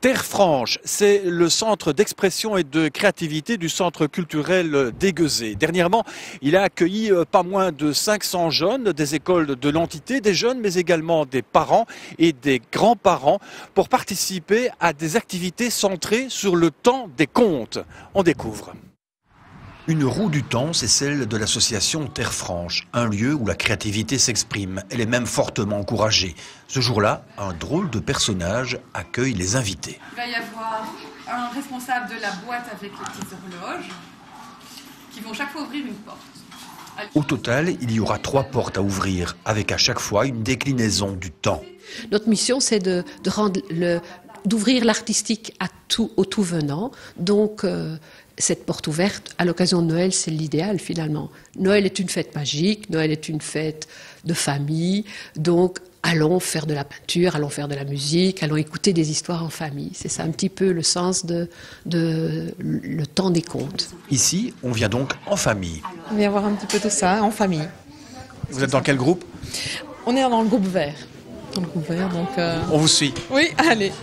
Terre Franche, c'est le centre d'expression et de créativité du centre culturel d'Aiguezé. Dernièrement, il a accueilli pas moins de 500 jeunes des écoles de l'entité, des jeunes mais également des parents et des grands-parents pour participer à des activités centrées sur le temps des contes. On découvre. Une roue du temps, c'est celle de l'association Terre Franche, un lieu où la créativité s'exprime. Elle est même fortement encouragée. Ce jour-là, un drôle de personnage accueille les invités. Il va y avoir un responsable de la boîte avec les petites horloges qui vont chaque fois ouvrir une porte. Au total, il y aura 3 portes à ouvrir, avec à chaque fois une déclinaison du temps. Notre mission, c'est d'ouvrir l'artistique au tout venant. Donc, cette porte ouverte, à l'occasion de Noël, c'est l'idéal finalement. Noël est une fête magique, Noël est une fête de famille, donc allons faire de la peinture, allons faire de la musique, allons écouter des histoires en famille. C'est ça un petit peu le sens de le temps des contes. Ici, on vient donc en famille. On vient voir un petit peu tout ça, en famille. Vous êtes dans quel groupe? On est dans le groupe vert. Dans le groupe vert, donc... On vous suit. Oui, allez.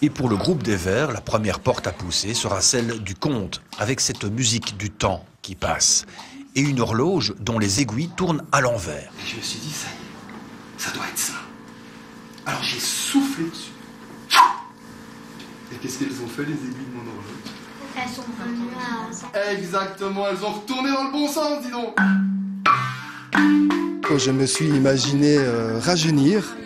Et pour le groupe des Verts, la première porte à pousser sera celle du conte, avec cette musique du temps qui passe. Et une horloge dont les aiguilles tournent à l'envers. Je me suis dit, ça doit être ça. Alors j'ai soufflé dessus. Et qu'est-ce qu'elles ont fait, les aiguilles de mon horloge? Elles sont venues à... Exactement, elles ont retourné dans le bon sens, dis donc. Je me suis imaginé rajeunir.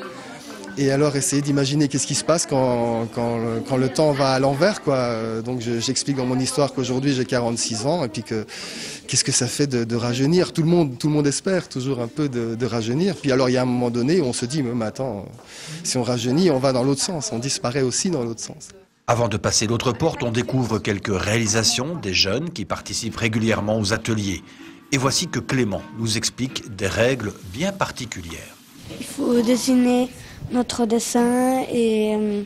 Et alors essayer d'imaginer qu'est-ce qui se passe quand le temps va à l'envers, quoi. Donc j'explique dans mon histoire qu'aujourd'hui j'ai 46 ans et puis qu'est-ce que ça fait de rajeunir. Tout le monde espère toujours un peu de rajeunir. Puis alors il y a un moment donné où on se dit mais attends, si on rajeunit, on va dans l'autre sens, on disparaît aussi dans l'autre sens. Avant de passer l'autre porte, on découvre quelques réalisations des jeunes qui participent régulièrement aux ateliers. Et voici que Clément nous explique des règles bien particulières. Il faut dessiner notre dessin et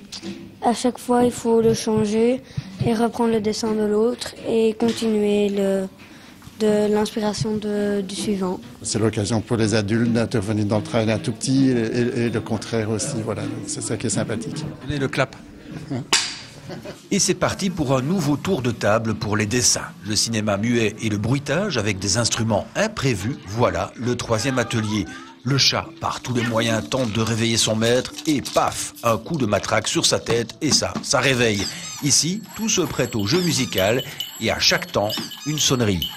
à chaque fois il faut le changer et reprendre le dessin de l'autre et continuer de l'inspiration du suivant. C'est l'occasion pour les adultes d'intervenir dans le travail d'un tout petit et le contraire aussi, voilà, c'est ça qui est sympathique. Donnez le clap. Et c'est parti pour un nouveau tour de table pour les dessins. Le cinéma muet et le bruitage avec des instruments imprévus, voilà le 3e atelier. Le chat, par tous les moyens, tente de réveiller son maître et paf, un coup de matraque sur sa tête et ça réveille. Ici, tout se prête au jeu musical et à chaque temps, une sonnerie.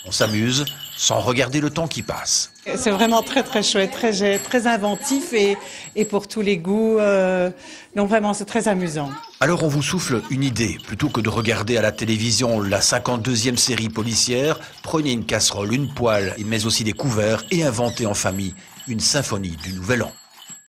On s'amuse sans regarder le temps qui passe. C'est vraiment très très chouette, très inventif et pour tous les goûts. Donc vraiment, c'est très amusant. Alors on vous souffle une idée. Plutôt que de regarder à la télévision la 52e série policière, prenez une casserole, une poêle, mais aussi des couverts et inventez en famille une symphonie du Nouvel An.